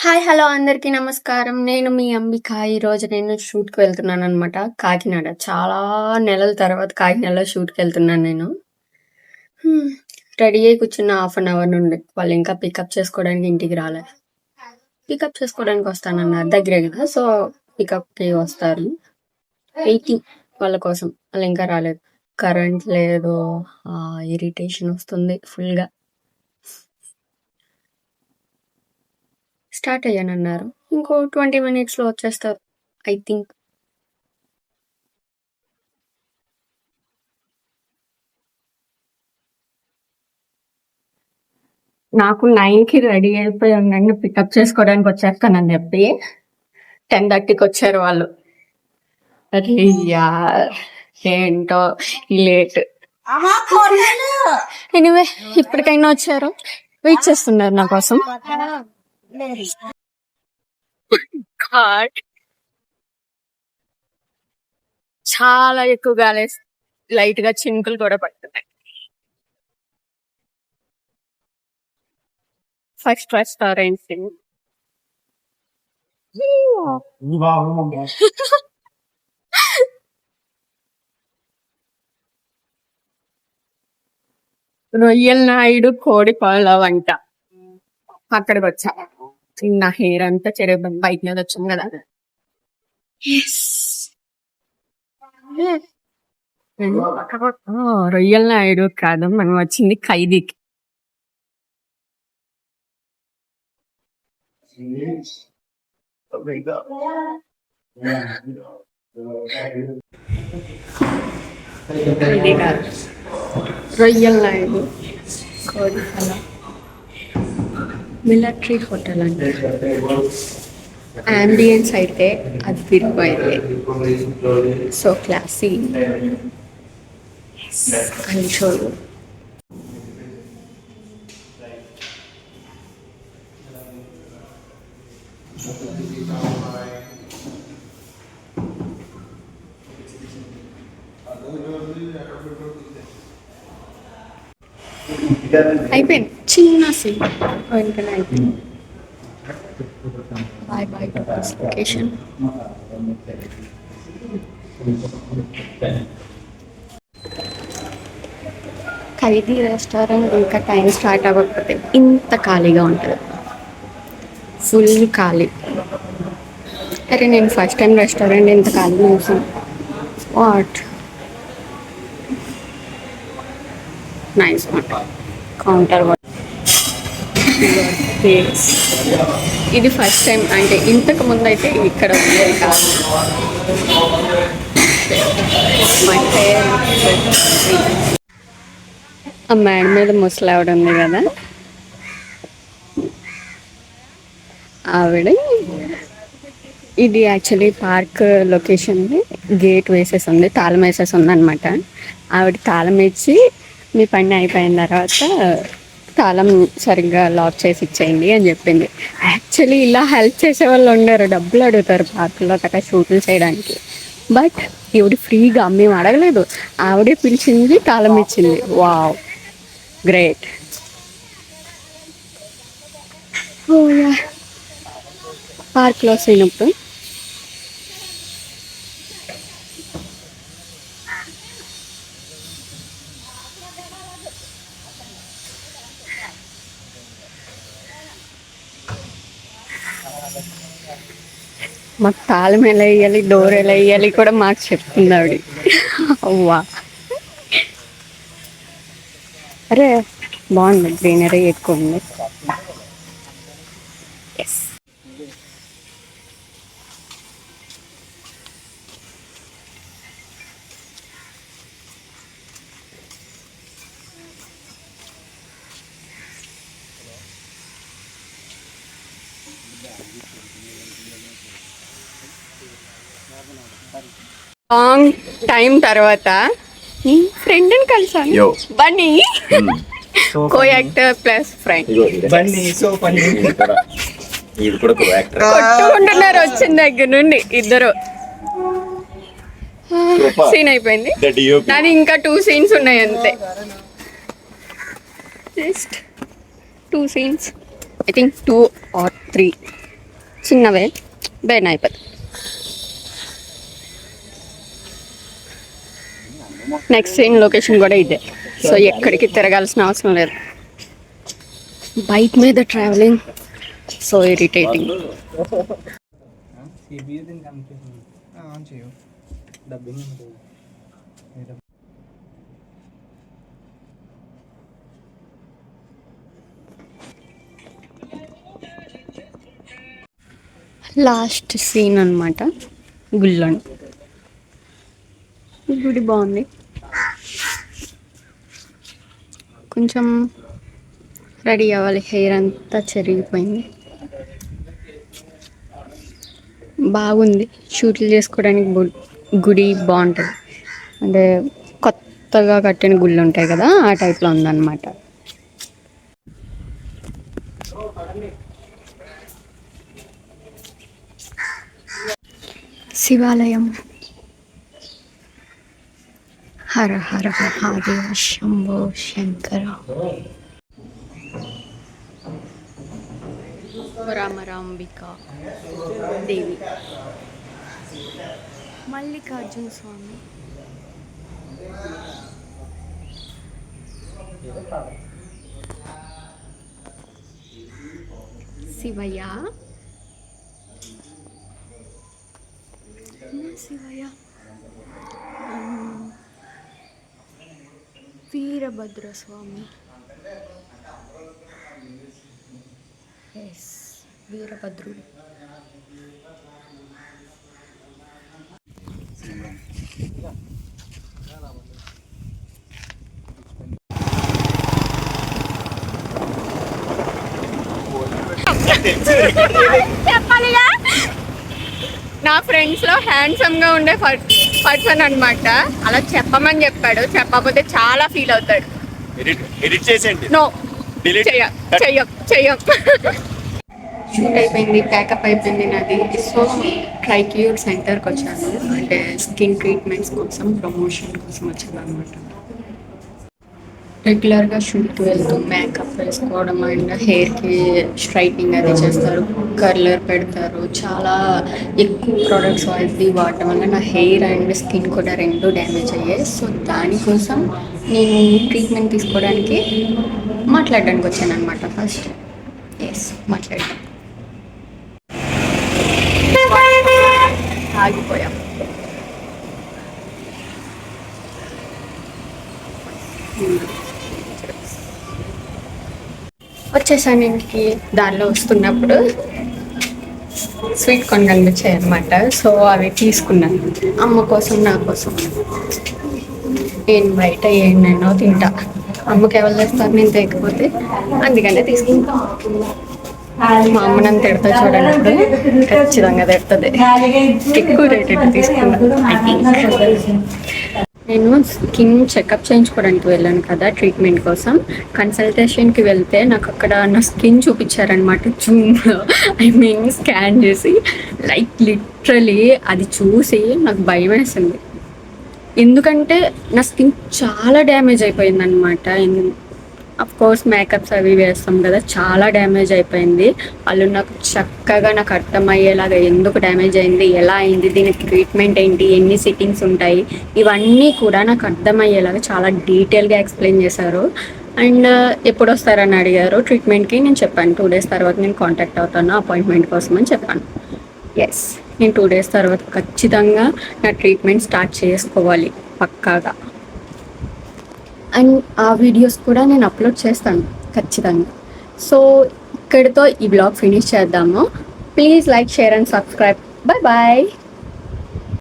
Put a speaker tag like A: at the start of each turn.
A: Hi hello అందరికీ నమస్కారం. నేను మీ అంబిక. ఈరోజు నేను షూట్‌కి వెళ్తున్నాననమాట కాకినాడ. చాలా నెలల తర్వాత కాకినాడలో షూట్‌కెళ్తున్నాను నేను. రెడీ అయ్యి కూర్చున్న హాఫ్ అన్ అవర్ నుండి. వాళ్ళు ఇంకా పికప్ చేసుకోవడానికి ఇంటికి రాలే. పికప్ చేసుకోవడానికి వస్తానన్నారు. దగ్గరే కదా! సో, పికప్‌కి వస్తారు. వెయిటింగ్ వాళ్ళ కోసం. వాళ్ళు ఇంకా రాలేదు. కరెంట్ లేదు. ఇరిటేషన్ వస్తుంది ఫుల్‌గా. స్టార్ట్ అయ్యానన్నారు. ఇంకో 20 మినిట్స్‌లో వచ్చేస్తారు ఐ థింక్. నాకు 9కి రెడీ అయిపోయి ఉండండి పికప్ చేసుకోవడానికి వచ్చేస్తానని చెప్పి 10:30కి వచ్చారు వాళ్ళు. అరే యార్ ఏంటో ఈ లేట్. ఎనీవే ఇప్పటికైనా వచ్చారు. వెయిట్ చేస్తున్నారు నా కోసం. God. చాలా ఎక్కువ గాలి లైట్ గా చినుకులు కూడా పడుతున్నాయి. ఫస్ట్ రెస్టారెంట్ రొయ్యల నాయుడు కోడి పాల వంట అక్కడికి వచ్చా. నా హెయిర్ అంతా చెరువు బైక్ మీద వచ్చాం కదా. రొయ్యల నాయుడు కాదు, మనం వచ్చింది ఖైదీకి. రొయ్యల నాయుడు కోడి పాల మిలిటరీ హోటల్ అంటే అంబియన్స్ అయితే అద్భుతమైంది. So classy. I'll show you. అయిపోయింది చిన్న సీన్ వెంటనే అయిపోయింది. Bye bye to this location. Khaidi restaurant ఇంకా టైం స్టార్ట్ అవ్వకపోతే ఇంత ఖాళీగా ఉంటుంది. ఫుల్ ఖాళీ. అరే నేను ఫస్ట్ టైం రెస్టారెంట్ ఇంత ఖాళీ చూసాను. What nice counter. ఇది ఫస్ట్ టైం అంటే ఇంతకు ముందు అయితే ఇక్కడ ఉండేది కాదు. ఆ మేడ మీద ముసలి ఆవిడ ఉంది కదా, ఆవిడ ఇది యాక్చువల్లీ పార్క్ లొకేషన్. గేట్ వేసేసి ఉంది, తాళం వేసేసి ఉంది అనమాట. ఆవిడ తాళం ఇచ్చి మీ పని అయిపోయిన తర్వాత తాళం సరిగ్గా లాక్ చేసి ఇచ్చేయండి అని చెప్పింది. యాక్చువల్లీ ఇలా హెల్ప్ చేసే వాళ్ళు ఉండరు, డబ్బులు అడుగుతారు పార్కులో అక్కడ షూట్లు చేయడానికి. బట్ ఈవిడ ఫ్రీగా, మేము అడగలేదు, ఆవిడే పిలిచింది, తాళం ఇచ్చింది. Wow, great. పార్క్ క్లోజ్ అయినప్పుడు మాకు తాళం ఎలా వేయాలి, డోర్ ఎలా వేయాలి కూడా మాకు చెప్తుంది ఆవిడ. అవ్వా, అరే బాగుంది, గ్రీనరీ ఎక్కువ ఉంది. ఎస్, లాంగ్ టైం తర్వాత ఫ్రెండ్ ని కలిసాను. Bunny co actor plus friend. కొట్టుకుంటున్నారు వచ్చిన దగ్గర నుండి ఇద్దరు. సీన్ అయిపోయింది. నాది ఇంకా 2 సీన్స్ ఉన్నాయి అంతే. Just 2 scenes, I think 2 or 3. చిన్నవే బెన్ అయిపోతుంది. నెక్స్ట్ సీన్ లొకేషన్ కూడా ఇదే. సో ఎక్కడికి తిరగాల్సిన అవసరం లేదు. బైక్ మీద travelling so irritating. Last seen అనమాట. గుళ్ళను గుడి బాగుంది. కొంచెం రెడీ అవ్వాలి. హెయిర్ అంతా చెరిగిపోయింది. బాగుంది. షూట్లు చేసుకోవడానికి గుడి బాగుంటుంది. అంటే కొత్తగా కట్టిన గుళ్ళు ఉంటాయి కదా, ఆ టైప్లో ఉందన్నమాట. శివాలయం. హర హర మహాదేవ శంభో శంకర. రామరాంబిక దేవి, మల్లికార్జున స్వామి, శివయ్య, శివయ్య, వీరభద్ర స్వామి. ఎస్, వీరభద్రుడు. చెప్పాలిగా, నా ఫ్రెండ్స్లో హ్యాండ్సమ్గా ఉండే పర్సన్ అనమాట. అలా చెప్పమని చెప్పాడు. చెప్పకపోతే చాలా ఫీల్ అవుతాడు. నో, చెయ్యం. షూట్ అయిపోయింది, ప్యాకప్ అయిపోయింది నాది. సో ట్రైక్యూర్ సెంటర్కి వచ్చాను. అంటే స్కిన్ ట్రీట్మెంట్స్ కోసం, ప్రమోషన్ కోసం వచ్చాను అనమాట. రెగ్యులర్గా షూట్కి వెళ్తూ మేకప్ వేసుకోవడం అండ్ హెయిర్కి స్ట్రైట్నింగ్ అది చేస్తారు, కర్లర్ పెడతారు. చాలా ఎక్కువ ప్రోడక్ట్స్ అది వాడటం వల్ల నా హెయిర్ అండ్ స్కిన్ కూడా రెండు డ్యామేజ్ అయ్యాయి. సో దానికోసం నేను ట్రీట్మెంట్ తీసుకోవడానికి మాట్లాడడానికి వచ్చాను అనమాట. ఫస్ట్ ఎస్ మాట్లాడాను. ఆగిపోయాం. వచ్చేసాను ఇంటికి. దారిలో వస్తున్నప్పుడు స్వీట్ కార్న్ కనిపించాయి అనమాట. సో అవి తీసుకున్నాను అమ్మ కోసం, నా కోసం. నేను బయట ఏమైనా తింటా, అమ్మకి ఎవరు తెస్తారు నేను తెకపోతే, అందుకనే తీసుకుంటా. మా అమ్మ నన్ను తిడతా చూడండి, ఇప్పుడు ఖచ్చితంగా తిడుతుంది. ఎక్కువ రేట్ తీసుకున్నాను. ఐ థింక్ నేను స్కిన్ చెకప్ చేయించుకోవడానికి వెళ్ళాను కదా ట్రీట్మెంట్ కోసం. కన్సల్టేషన్కి వెళ్తే నాకు అక్కడ నా స్కిన్ చూపించారనమాట జూమ్లో, స్కాన్ చేసి. లైక్ లిటరలీ అది చూసి నాకు భయం వేసింది. ఎందుకంటే నా స్కిన్ చాలా డ్యామేజ్ అయిపోయింది అనమాట. అఫ్ కోర్స్ మేకప్స్ అవి వేస్తాం కదా, చాలా డ్యామేజ్ అయిపోయింది. వాళ్ళు నాకు చక్కగా నాకు అర్థమయ్యేలాగా ఎందుకు డ్యామేజ్ అయింది, ఎలా అయింది, దీనికి ట్రీట్మెంట్ ఏంటి, ఎన్ని సిట్టింగ్స్ ఉంటాయి, ఇవన్నీ కూడా నాకు అర్థమయ్యేలాగా చాలా డీటెయిల్గా ఎక్స్ప్లెయిన్ చేశారు. అండ్ ఎప్పుడు వస్తారని అడిగారు ట్రీట్మెంట్కి. నేను చెప్పాను 2 days తర్వాత నేను కాంటాక్ట్ అవుతాను అపాయింట్మెంట్ కోసం అని చెప్పాను. ఎస్, నేను 2 days తర్వాత ఖచ్చితంగా నా ట్రీట్మెంట్ స్టార్ట్ చేసుకోవాలి పక్కాగా. అండ్ ఆ వీడియోస్ కూడా నేను అప్లోడ్ చేస్తాను ఖచ్చితంగా. సో ఇక్కడితో ఈ బ్లాగ్ ఫినిష్ చేద్దాము. Please like, share and subscribe. Bye bye.